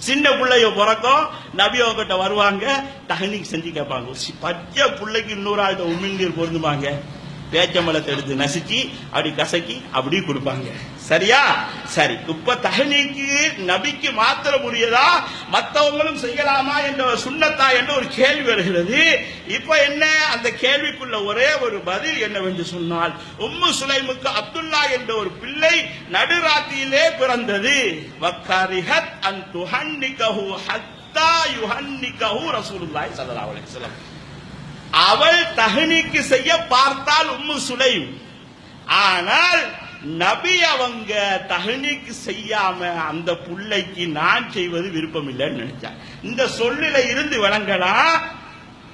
சின்ன பிள்ளைய பிறக்கும், நபி அவங்ககிட்ட வருவாங்க, தஹ்னீக் செஞ்சு கேட்பாங்க. பச்சை பிள்ளைக்கு இன்னொரு ஆள்கிட்ட உமிழ்நீர் பொருந்துவாங்க, பேச்சம்பழத்தை எடுத்து நசுக்கி அப்படி கசக்கி அப்படி கொடுப்பாங்க. சரியா? சரி. இப்ப தஹ்னீக்கு நபிக்கு மாத்திர முடியதா, மற்றவங்களும் செய்யலாமா என்ற சுன்னத்தா என்ற ஒரு கேள்வி வருகிறது. இப்ப என்ன, அந்த கேள்விக்குள்ள ஒரே ஒரு பதில் என்னவென்று சொன்னால், உம்மு சுலைமுக்கு அப்துல்லா என்ற ஒரு பிள்ளை நடுராத்திரியிலே பிறந்தது. வக்கரிஹத் அன் துஹன்னிகஹு ஹத்தா யுஹன்னிகஹு ரசூலுல்லாஹி ஸல்லல்லாஹு அலைஹி வஸல்லம். அவள் தஹ்னீக்கு செய்ய பார்த்தால் உம்மு சுலைம், ஆனால் நபி அவங்க தஹ்னீக்கு செய்யாம அந்த புள்ளைக்கு நான் செய்வது விருப்பம் இல்லைன்னு நினைச்சாங்க. இந்த சொல்லில இருந்து விளங்கலாம்,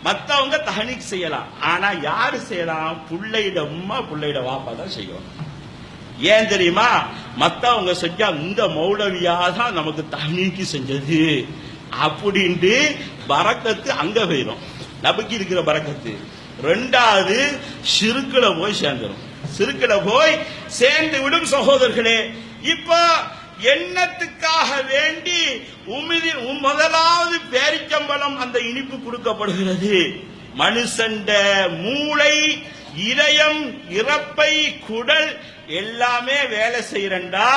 மத்தவங்க தஹ்னீக் செய்யலாம், ஆனா யாரு செய்யலாம்? புள்ளையிட உம்மா புள்ளையிட வாப்பா தான் செய்யணும். ஏன் தெரியுமா? மத்தவங்க செஞ்சா இந்த மௌலவியா தான் நமக்கு தஹ்னீக்கு செஞ்சது அப்படின்ட்டு பரக்கத்து அங்க போயிடும், நபிக்கு இருக்கிற பரக்கத்து. ரெண்டாவது ஷிர்க்குல போய் சேர்ந்துடும், சிறுக்கில போய் சேர்ந்து விடும். சகோதரர்களே, இப்ப எண்ணத்துக்காக வேண்டி முதலாவது பேரிச்சம்பழம் அந்த இனிப்பு கொடுக்கப்படுகிறது. மனுஷண்ட மூளை, இதயம், இறப்பை, குடல் எல்லாமே வேலை செய்யறண்டா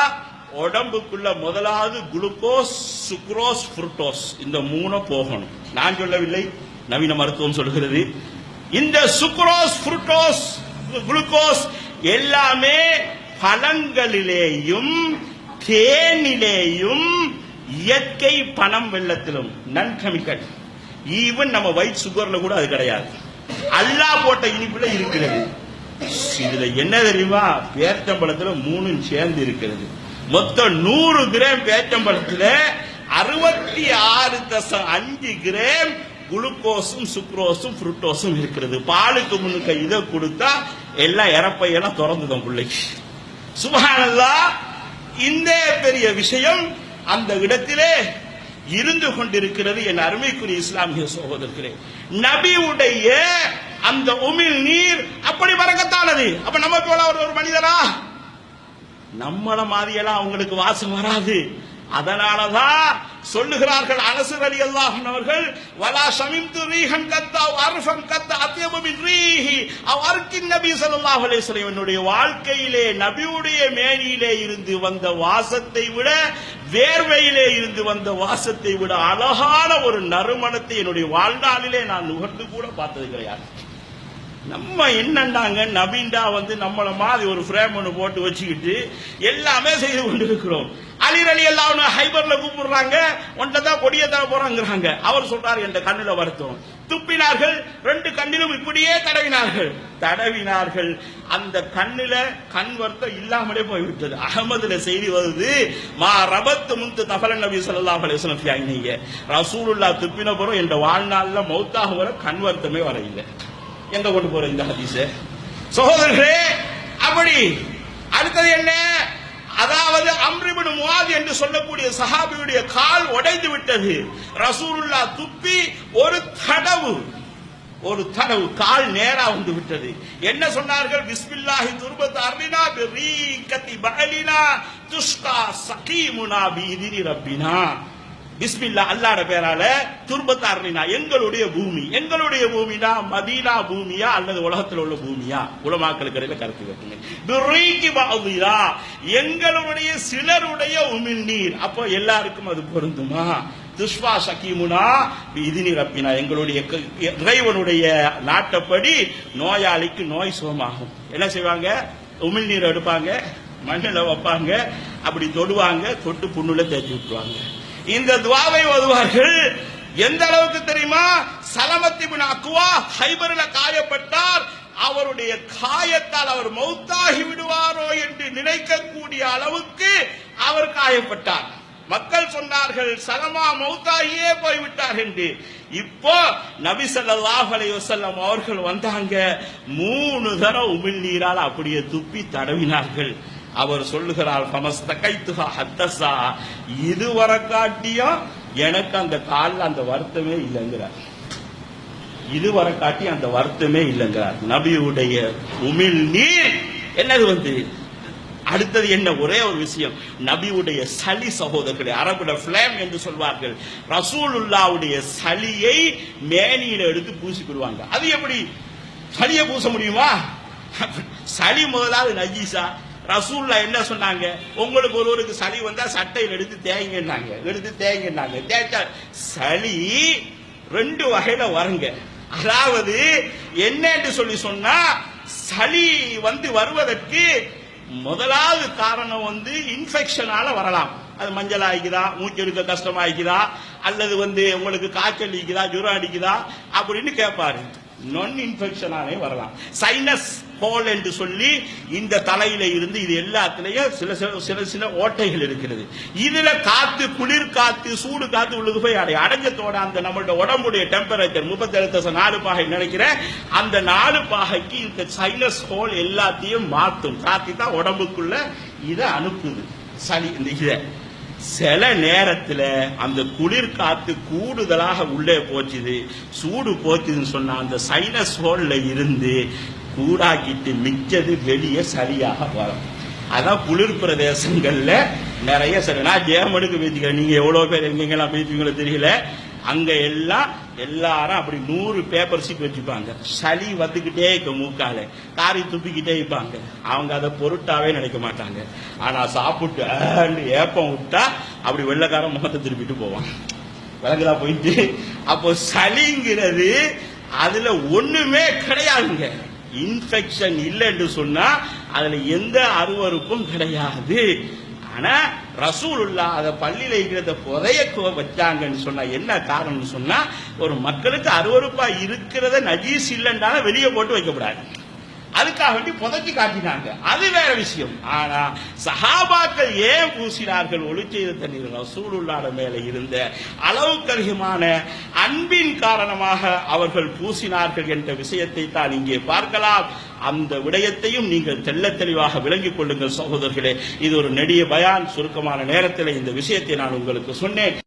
உடம்புக்குள்ள முதலாவது குளுக்கோஸ், சுக்ரோஸ், ஃப்ரூட்டோஸ் இந்த மூணு போகணும். நான் சொல்லவில்லை, நவீன மருத்துவம் சொல்கிறது. இந்த சுக்ரோஸ், ஃப்ரூட்டோஸ், குளுக்கோஸ் எல்லாமே பழங்களிலேயும் தேனிலேயும் இயற்கை பனம் வெள்ளத்திலும் நன் கெமிக்கல். ஈவன் நம்ம ஒயிட் சுகர்ல கூட அது கிடையாது, அல்லாஹ் போட்ட இனிப்புல இருக்கிறது. இதுல என்ன தெரியுமா? பேச்சம்பழத்துல 3 சேர்ந்து இருக்கிறது. மொத்தம் 100 கிராம் பேச்சம்பழத்துல 66.5 கிராம் குளுக்கோஸும் சுக்ரோஸும் ஃப்ரூட்டோஸும் இருக்கிறது. பாலுக்கு முன்னுக்கு இதை கொடுத்தா எல்லாம் இறப்பையெல்லாம் திறந்துடும் பிள்ளைக்கு. சுப்ஹானல்லாஹ். இந்த பெரிய விஷயம் அந்த இடத்திலே இருந்து கொண்டிருக்கிறது. என் அருமைக்குரிய இஸ்லாமிய சகோதரர்களே, நபியுடைய அந்த உமிழ் நீர் அப்படி பரக்கத்தானது. அப்ப நம்ம போல ஒரு மனிதரா? நம்மள மாதிரியெல்லாம் அவங்களுக்கு வாசம் வராது. அதனாலதான் சொல்லுகிறார்கள் அனஸ் ரலியல்லாஹு அன்ஹு அவர்கள், வலா ஷமிம்து ரீஹன் கத்தா அர்ஃபன் கத்தா அத்யபு மின் ரீஹி அவ் அர்கின் நபி ஸல்லல்லாஹு அலைஹி வஸல்லம். என்னுடைய வாழ்க்கையிலே நபியுடைய மேனியிலே இருந்து வந்த வாசத்தை விட, வேர்வையிலே இருந்து வந்த வாசத்தை விட அழகான ஒரு நறுமணத்தை என்னுடைய வாழ்நாளிலே நான் நுகர்ந்து கூட பார்த்தது கிடையாது. நம்ம என்னண்டாங்க, நபிண்டா நம்மள மாதிரி ஒரு ஃப்ரேம் ஒன்று போட்டு வச்சுக்கிட்டு எல்லாமே செய்து கொண்டிருக்கிறோம். அலி ரலியல்லாஹு அன்ஹு ஹைபர்ல கூப்பிடுறாங்க, ஒன்றதான் கொடிய தர போறாங்கிறாங்க. அவர் சொல்றாரு, என்ற கண்ணுல வருத்தம். துப்பினார்கள், 2 கண்ணிலும் இப்படியே தடவினார்கள். அந்த கண்ணுல கண் வருத்தம் இல்லாமலே போய்விட்டது. அகமதுல செய்தி வருது, மா ரபத்து முந்து தஃபல நபி ஸல்லல்லாஹு அலைஹி வஸல்லம் ஃபி ஐனிஹி. ரசூலுல்லாஹ் துப்பின பிறகு என்ற வாழ்நாள்ல மௌத்தாக வர கண் வருத்தமே வர இல்லை. எங்க கொண்டு போற இந்த ஹதீஸ் சகோதரர்களே? அப்படி அடுத்தது என்ன? அதாவது அம்ர் இப்னு முஆத் என்று சொல்லக்கூடிய சஹாபியுடைய கால் உடைந்து விட்டது. ரசூலுல்லாஹ் துப்பி ஒரு தடவு கால் நேரா வந்து விட்டது. என்ன சொன்னார்கள்? பிஸ்மில்லாஹி துர்பத் அர்லினா பிரீகதி பஅலினா துஷ்கா சகீமுனா பிஇذن ரப்பினா. பிஸ்மில்லா, அல்லாஹ்வுடைய பெயரால, துர்பத்தார்லினா எங்களுடைய பூமி. எங்களுடைய பூமினா மதீனா பூமியா அல்லது உலகத்தில் உள்ள பூமியா? உலமாக்களுக்கு இடையில கருத்து வைக்குங்க. பிர்ரீகி பஅலினா எங்களுடைய சிலருடைய உமிழ் நீர். அப்போ எல்லாருக்கும் அது பொருந்துமா? துஷ்வா சகீமுனா பிஇذن ரப்பினா எங்களுடைய இறைவனுடைய நாட்டப்படி நோயாளிக்கு நோய் சுகமாகும். என்ன செய்வாங்க? உமிழ் நீர் எடுப்பாங்க, மண்ணில் வைப்பாங்க, அப்படி தொடுவாங்க, தொட்டு புண்ணுல தேய்ச்சி விட்டுருவாங்க. இந்த துவாவை ஓதுவார்கள். எந்த அளவுக்கு தெரியுமா? சலமத் இப்னு அக்வா ஹைபர்ல காயப்பட்டார். அவருடைய காயத்தால் அவர் மௌத்தாகி விடுவாரோ என்று நினைக்கக்கூடிய அளவுக்கு அவர் காயப்பட்டார். மக்கள் சொன்னார்கள், சலமா மௌத்தாகியே போய்விட்டார் என்று. இப்போ நபி ஸல்லல்லாஹு அலைஹி வஸல்லம் அவர்கள் வந்தாங்க, 3 தடவை உமிழ் நீரால் அப்படியே துப்பி தடவினார்கள். அவர் சொல்லுகிறார், இதுவரை காட்டியும் எனக்கு அந்த காலில் அந்த வருத்தமே இல்லைங்கிறார். இதுவரை காட்டி அந்த வருத்தமே இல்லைங்கிறார். நபியுடைய உமிழ் நீர் என்னது அடுத்தது என்ன, ஒரே ஒரு விஷயம், நபியுடைய சளி சகோதரர்களே, அரபுல ஃபிளேம் என்று சொல்வார்கள். ரசூலுல்லாவுடைய சளியை மேனியில எடுத்து பூசிக்கிடுவாங்க. அது எப்படி சளியை பூச முடியுமா? சளி முதலாவது நஜீஸா? ரசூல்லா என்ன சொன்னாங்க, உங்களுக்கு ஒருவருக்கு சளி வந்தா சட்டையில் எடுத்து தேய்ங்கன்னாங்க. தேய்ச்சா சளி ரெண்டு வகையில வருங்க. அதாவது என்னன்னு சொன்னா, சளி வருவதற்கு முதலாவது காரணம் இன்ஃபெக்ஷனால வரலாம். அது மஞ்சள் ஆகிக்குதா, மூச்சு எடுக்க கஷ்டமாகிக்குதா, அல்லது உங்களுக்கு காய்ச்சல் அடிக்குதா, ஜுரம் அடிக்குதா அப்படின்னு கேட்பாரு. நான் இன்ஃபெக்ஷனாலே வரலாம். சைனஸ் ஹோல் என்று சொல்லி இந்த தலையில இருந்து இது எல்லாத்திலையும் சில ஓட்டைகள் இருக்கிறது. இதுல காத்து, குளிர் காத்து, சூடு காத்து உள்ளுக்கு போய் அடைஞ்சத்தோட அந்த நம்மளோட உடம்புடைய டெம்பரேச்சர் 37.4 பாகை நினைக்கிறேன், அந்த 4 பாகைக்கு இந்த சைனஸ் ஹோல் எல்லாத்தையும் மாற்றும். காத்தி தான் உடம்புக்குள்ள இதை அனுப்புது சளி. இந்த இதை சில நேரத்தில் அந்த குளிர் காத்து கூடுதலாக உள்ளே போச்சுது, சூடு போச்சுதுன்னு சொன்னா அந்த சைனஸ் ஹோல்ல இருந்து கூடாக்கிட்டு மிச்சது வெளியே சரியாக வரும். அதான் குளிர் பிரதேசங்கள்ல நிறைய சரி. நான் ஜேமனுக்கு பேசிக்கிறேன், நீங்க எவ்வளவு பேர் எங்கெங்கெல்லாம் பேசுவீங்களோ தெரியல. அங்க எல்லாரும் அப்படி 100 பேப்பர் சீட் வச்சுப்பாங்க. சளி வந்துகிட்டே இருக்க மூக்கால காரி துப்பிக்கிட்டே இருப்பாங்க. அவங்க அதை பொருட்டாவே நினைக்க மாட்டாங்க. ஆனா சாப்பிட்டு ஏப்பம் விட்டா அப்படி வெள்ளைக்காரன் முகத்தை திருப்பிட்டு போவான். விலங்குதா போயிட்டு. அப்போ சளிங்கிறது அதுல ஒண்ணுமே கிடையாதுங்க. இன்ஃபெக்ஷன் இல்லைன்னு சொன்னா அதுல எந்த அருவருப்பும் கிடையாது. ஆனா ரசூலுல்லாஹ் அதை பள்ளியில இருக்கிறத புதைய வச்சாங்கன்னு சொன்னா என்ன காரணம்னு சொன்னா, ஒரு மக்களுக்கு அருவருப்பா இருக்கிறத நஜீஸ் இல்லைன்றாலும் வெளியே போட்டு வைக்கப்படாது, அதுக்காக வேண்டி புதைச்சி காட்டினாங்க. அது வேற விஷயம். ஆனா சஹாபாக்கள் ஏன் பூசினார்கள்? ஒளி செய்த தண்ணீர் ரசூலுல்லாஹ் மேல இருந்த அளவுக்கு அதிகமான அன்பின் காரணமாக அவர்கள் பூசினார்கள் என்ற விஷயத்தை தான் இங்கே பார்க்கலாம். அந்த விடயத்தையும் நீங்கள் தெளிவாக விளங்கிக் கொள்ளுங்கள் சகோதரர்களே. இது ஒரு நெடிய பயான், சுருக்கமான நேரத்தில் இந்த விஷயத்தை நான் உங்களுக்கு சொன்னேன்.